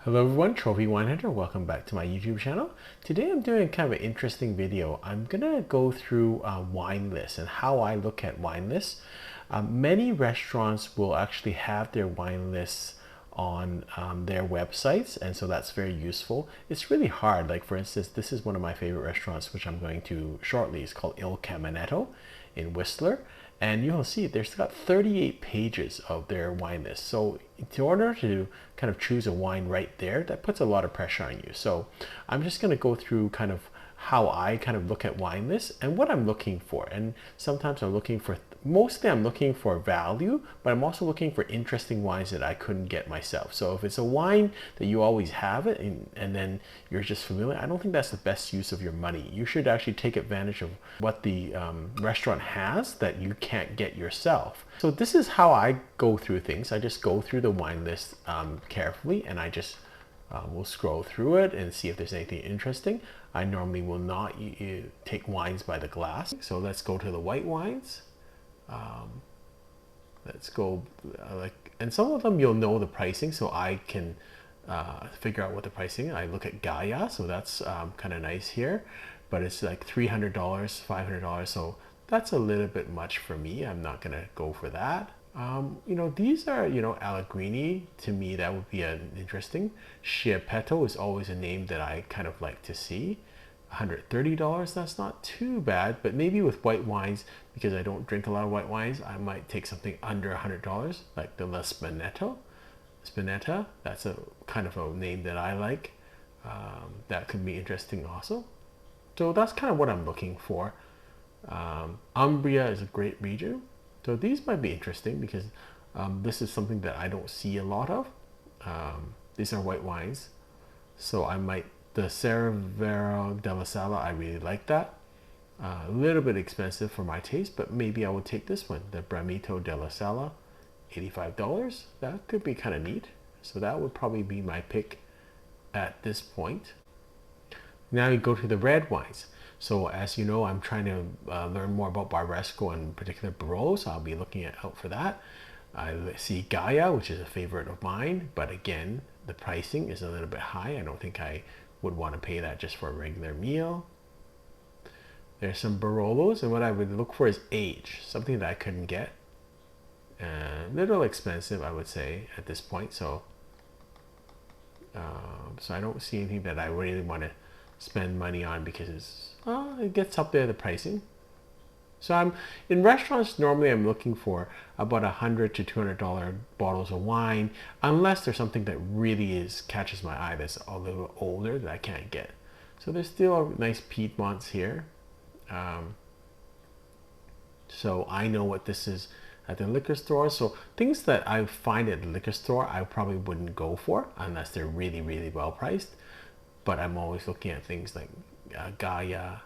Hello everyone, Trophy Wine Hunter. Welcome back to my YouTube channel. Today I'm doing kind of an interesting video. I'm gonna go through wine lists and how I look at wine lists. Many restaurants will actually have their wine lists on their websites, and so that's very useful. It's really hard. Like for instance, this is one of my favorite restaurants, which I'm going to shortly. It's called Il Caminetto in Whistler. And you'll see there's got 38 pages of their wine list. So in order to kind of choose a wine right there, that puts a lot of pressure on you. So I'm just going to go through kind of how I kind of look at wine lists and what I'm looking for. And sometimes I'm looking for, mostly I'm looking for value, but I'm also looking for interesting wines that I couldn't get myself. So if it's a wine that you always have it and then you're just familiar, I don't think that's the best use of your money. You should actually take advantage of what the restaurant has that you can't get yourself. So this is how I go through things. I just go through the wine list carefully, and I just we'll scroll through it and see if there's anything interesting. I normally will not take wines by the glass. So let's go to the white wines. Let's go and some of them you'll know the pricing, so I can figure out what the pricing is. I look at Gaia, so that's kind of nice here, but it's like $300, $500, so that's a little bit much for me. I'm not gonna go for that. These are, Allegrini. To me, that would be an interesting. Schiappetto is always a name that I kind of like to see. $130, that's not too bad, but maybe with white wines, because I don't drink a lot of white wines, I might take something under $100, like the La Spinetta. Spinetta, that's a kind of a name that I like. That could be interesting also. So that's kind of what I'm looking for. Umbria is a great region. So these might be interesting because this is something that I don't see a lot of. These are white wines. So I might, the Cervera della Sala, I really like that. A little bit expensive for my taste, but maybe I would take this one, the Bramito della Sala, $85. That could be kind of neat. So that would probably be my pick at this point. Now you go to the red wines. So as you know, I'm trying to learn more about Barbaresco and in particular Barolo, so I'll be looking out for that. I see Gaia, which is a favorite of mine, but again, the pricing is a little bit high. I don't think I would want to pay that just for a regular meal. There's some Barolos, and what I would look for is age, something that I couldn't get. A little expensive, I would say, at this point. So I don't see anything that I really want to spend money on because it gets up there, the pricing. So I'm in restaurants, normally I'm looking for about $100 to $200 bottles of wine, unless there's something that really catches my eye that's a little older that I can't get. So there's still nice Piedmonts here. So I know what this is at the liquor store. So things that I find at the liquor store, I probably wouldn't go for unless they're really, really well priced. But I'm always looking at things like Gaia.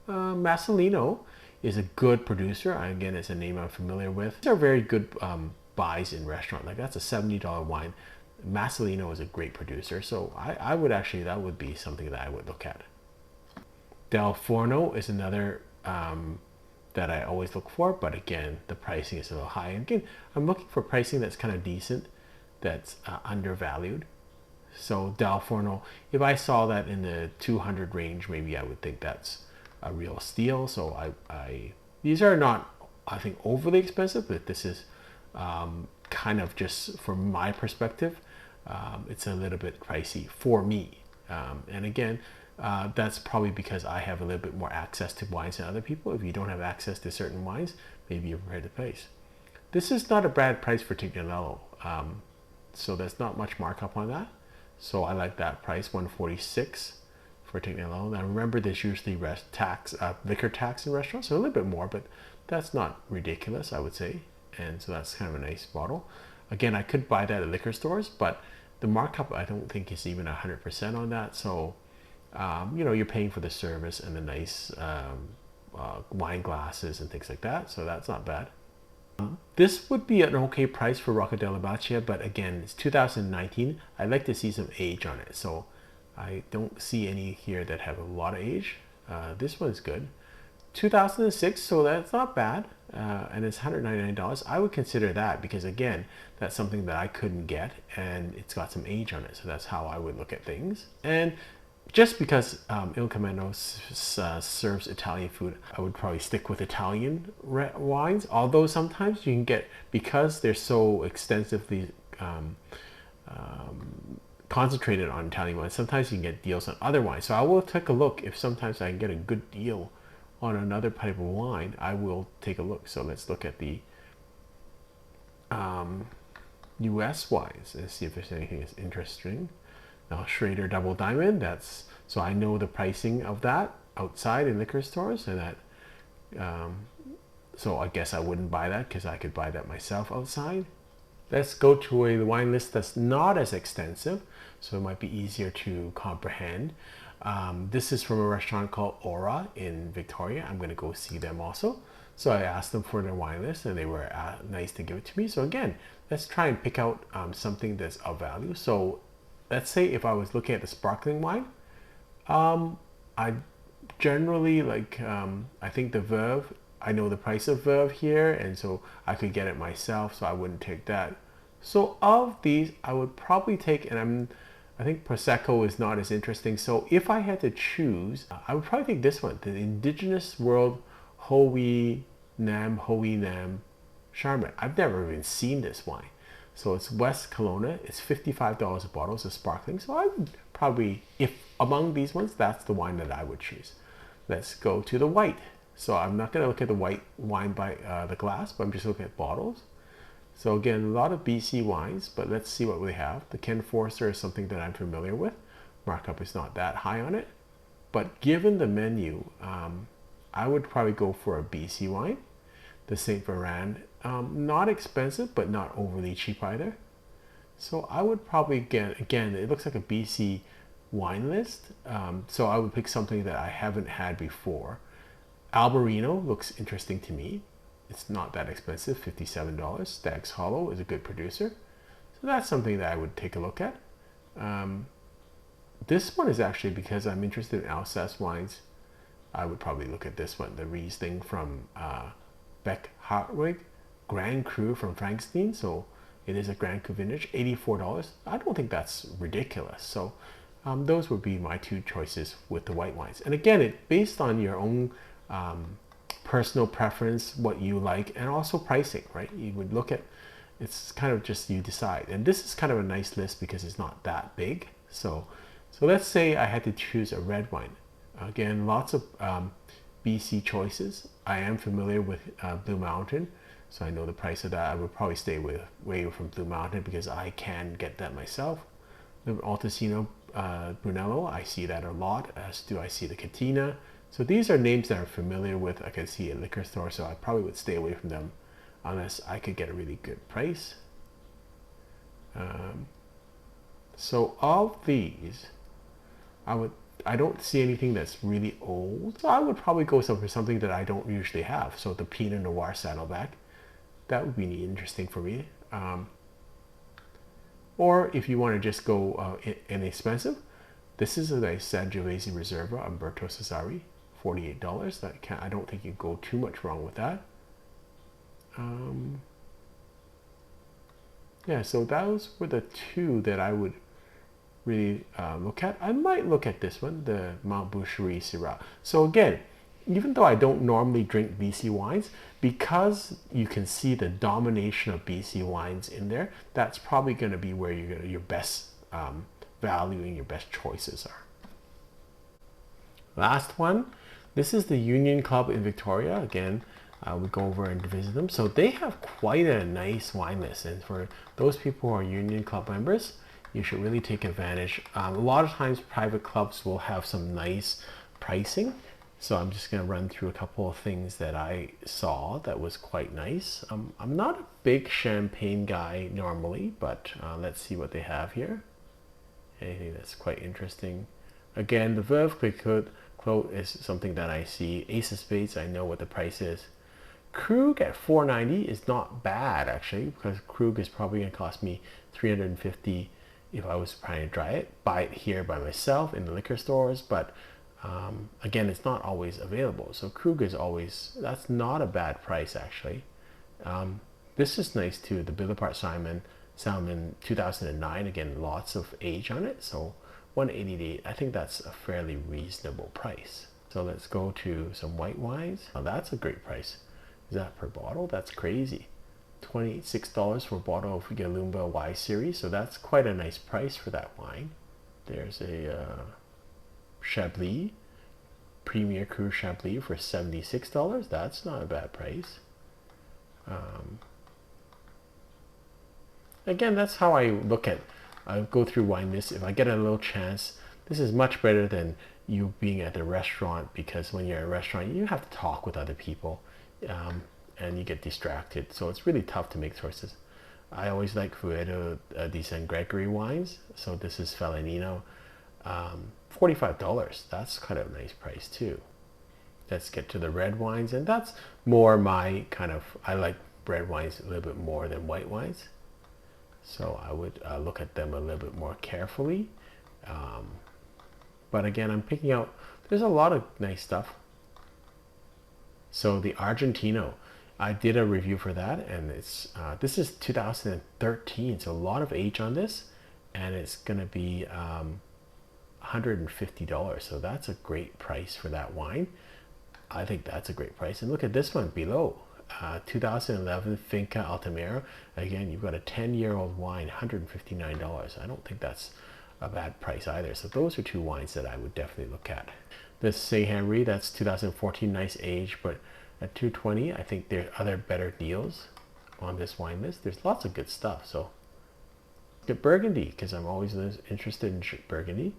Masolino is a good producer. Again, it's a name I'm familiar with. These are very good buys in restaurant. Like that's a $70 wine. Masolino is a great producer. So I would actually, that would be something that I would look at. Del Forno is another that I always look for, but again, the pricing is a little high. Again, I'm looking for pricing that's kind of decent, that's undervalued. So Del Forno, if I saw that in the 200 range, maybe I would think that's a real steal. So these are not, I think, overly expensive, but this is kind of just from my perspective, it's a little bit pricey for me. And again, that's probably because I have a little bit more access to wines than other people. If you don't have access to certain wines, maybe you're prepared to pay. This is not a bad price for Tignanello. So there's not much markup on that. So I like that price, $146 for Tignanello. Now remember, there's usually liquor tax in restaurants, so a little bit more, but that's not ridiculous, I would say. And so that's kind of a nice bottle. Again, I could buy that at liquor stores, but the markup I don't think is even 100% on that. So you're paying for the service and the nice wine glasses and things like that. So that's not bad. This would be an okay price for Rocca della Baccia, but again, it's 2019. I'd like to see some age on it. So I don't see any here that have a lot of age. This one's good. 2006, so that's not bad. And it's $199. I would consider that because again, that's something that I couldn't get, and it's got some age on it. So that's how I would look at things. And just because Il Camino serves Italian food, I would probably stick with Italian wines. Although sometimes you can get, because they're so extensively concentrated on Italian wines, sometimes you can get deals on other wines. So I will take a look. If sometimes I can get a good deal on another type of wine, I will take a look. So let's look at the US wines and see if there's anything that's interesting. Now Schrader Double Diamond, that's, so I know the pricing of that outside in liquor stores, and that so I guess I wouldn't buy that because I could buy that myself outside. Let's go to a wine list that's not as extensive, so it might be easier to comprehend. This is from a restaurant called Aura in Victoria. I'm going to go see them also. So I asked them for their wine list, and they were nice to give it to me. So again, let's try and pick out something that's of value. So let's say if I was looking at the sparkling wine, I generally like, I think the Veuve, I know the price of Veuve here, and so I could get it myself, so I wouldn't take that. So of these, I would probably take, and I think Prosecco is not as interesting. So if I had to choose, I would probably take this one, the Indigenous World Hoey Nam Charmat. I've never even seen this wine. So it's West Kelowna. It's $55 a bottle. It's a sparkling. So I would probably, if among these ones, that's the wine that I would choose. Let's go to the white. So I'm not going to look at the white wine by the glass, but I'm just looking at bottles. So again, a lot of BC wines, but let's see what we have. The Ken Forster is something that I'm familiar with. Markup is not that high on it. But given the menu, I would probably go for a BC wine. The St. Veran, not expensive, but not overly cheap either. So I would probably, again, it looks like a BC wine list. So I would pick something that I haven't had before. Albarino looks interesting to me. It's not that expensive, $57. Stag's Hollow is a good producer. So that's something that I would take a look at. This one is actually, because I'm interested in Alsace wines, I would probably look at this one, the Riesling from Beck Hartwig, Grand Cru from Frankenstein. So it is a Grand Cru vintage, $84. I don't think that's ridiculous. So those would be my two choices with the white wines. And again, it's based on your own personal preference, what you like, and also pricing, right? You would look at, it's kind of just you decide. And this is kind of a nice list because it's not that big. So let's say I had to choose a red wine. Again, lots of BC choices. I am familiar with Blue Mountain, so I know the price of that. I would probably stay away from Blue Mountain because I can get that myself. The Altesino Brunello, I see that a lot, as do I see the Catina. So these are names that I'm familiar with. I can see at liquor store, so I probably would stay away from them unless I could get a really good price. So of these, I don't see anything that's really old. So I would probably go for something that I don't usually have. So the Pinot Noir Saddleback, that would be interesting for me. Or if you want to just go inexpensive, this is a nice Sangiovese Reserva Umberto Cesari, $48. I don't think you go too much wrong with that. Yeah, so those were the two that I would really look at. I might look at this one, the Mount Boucherie Syrah. So again, even though I don't normally drink BC wines, because you can see the domination of BC wines in there, that's probably going to be where your best value and your best choices are. Last one, this is the Union Club in Victoria. Again, we go over and visit them. So they have quite a nice wine list, and for those people who are Union Club members, you should really take advantage. A lot of times private clubs will have some nice pricing. So I'm just going to run through a couple of things that I saw that was quite nice. I'm not a big champagne guy normally, but let's see what they have here. Anything that's quite interesting. Again, the Veuve Clicquot is something that I see. Ace of Spades, I know what the price is. Krug at $4.90 is not bad actually, because Krug is probably going to cost me $350 if I was trying to buy it here by myself in the liquor stores. But Again, it's not always available. So Krug is always, that's not a bad price actually. This is nice too, the Billapart Salmon 2009, again, lots of age on it. So 188, I think that's a fairly reasonable price. So let's go to some white wines. Now that's a great price. Is that per bottle? That's crazy. $26 for a bottle of Galumba Y series. So that's quite a nice price for that wine. There's a Chablis, Premier Cru Chablis for $76. That's not a bad price. Again, that's how I look at, I go through wine lists. If I get a little chance, this is much better than you being at the restaurant, because when you're at a restaurant, you have to talk with other people and you get distracted. So it's really tough to make choices. I always like Fuedo de San Gregory wines. So this is Felinino, $45. That's kind of a nice price too. Let's get to the red wines, and that's more my kind of, I like red wines a little bit more than white wines. So I would look at them a little bit more carefully. But again, I'm picking out, there's a lot of nice stuff. So the Argentino, I did a review for that, and it's this is 2013, so a lot of age on this, and it's gonna be $150. So that's a great price for that wine. I think that's a great price. And look at this one below. 2011 Finca Altamira. Again, you've got a 10-year-old wine, $159. I don't think that's a bad price either. So those are two wines that I would definitely look at. This Saint Henri, that's 2014, nice age, but at $220, I think there are other better deals on this wine list. There's lots of good stuff. So get Burgundy, because I'm always interested in Burgundy.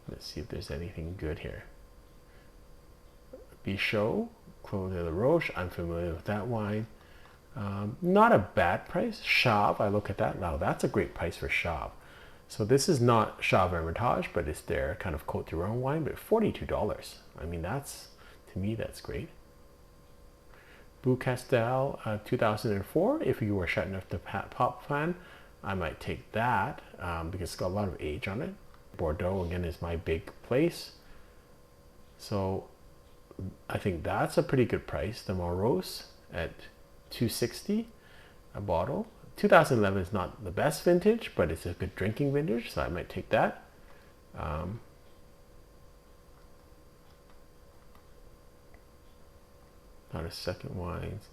Let's see if there's anything good here. Bichot, Clos de la Roche, I'm familiar with that wine. Not a bad price. Chave, I look at that now. That's a great price for Chave. So this is not Chave Hermitage, but it's their kind of Côte d'Ivoire wine, but $42. I mean, that's, to me, that's great. Beaucastel, 2004. If you were Chateauneuf de Pop fan, I might take that because it's got a lot of age on it. Bordeaux, again, is my big place. So I think that's a pretty good price. The Morose at $260 a bottle. 2011 is not the best vintage, but it's a good drinking vintage, so I might take that. Not a second wines.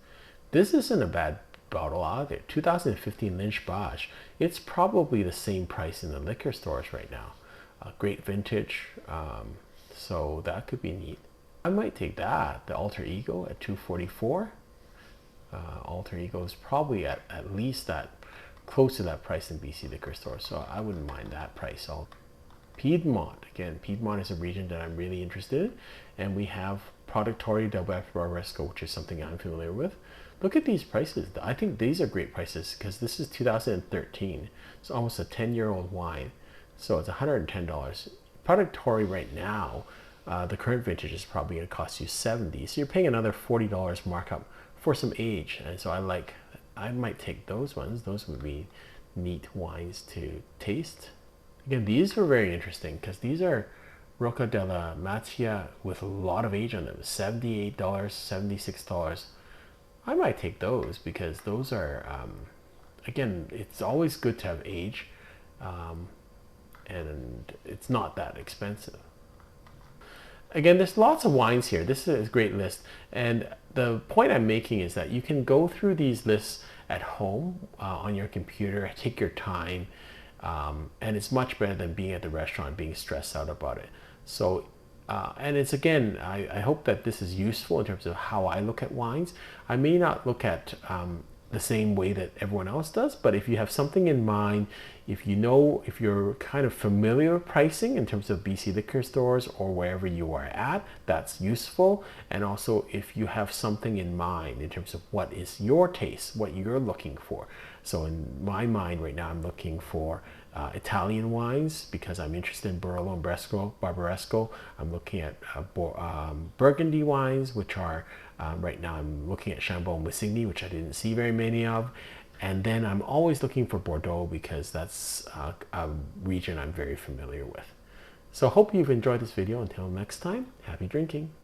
This isn't a bad bottle either. 2015 Lynch Bache. It's probably the same price in the liquor stores right now. A great vintage, so that could be neat. I might take that, the Alter Ego at $244. Alter Ego is probably at least that, close to that price in BC liquor store, so I wouldn't mind that price. Piedmont, again, Piedmont is a region that I'm really interested in, and we have Produttori del Barbaresco, which is something I'm familiar with. Look at these prices. I think these are great prices because this is 2013. It's almost a 10-year-old wine, so it's $110. Produttori right now, the current vintage is probably going to cost you $70, so you're paying another $40 markup for some age, and so I might take those ones. Those would be neat wines to taste. Again, these were very interesting because these are Rocca della Mattia with a lot of age on them. $78, $76. I might take those because those are, again, it's always good to have age, and it's not that expensive. Again, there's lots of wines here. This is a great list, and the point I'm making is that you can go through these lists at home on your computer, take your time, and it's much better than being at the restaurant being stressed out about it. So and it's, again, I hope that this is useful in terms of how I look at wines. I may not look at the same way that everyone else does, but if you have something in mind, if you're kind of familiar with pricing in terms of BC liquor stores or wherever you are at, that's useful. And also if you have something in mind in terms of what is your taste, what you're looking for. So in my mind right now, I'm looking for Italian wines because I'm interested in Barolo and Barbaresco. I'm looking at Burgundy wines, which are right now I'm looking at Chambon Musigny, which I didn't see very many of, And then I'm always looking for Bordeaux because that's a region I'm very familiar with. So hope you've enjoyed this video. Until next time, happy drinking.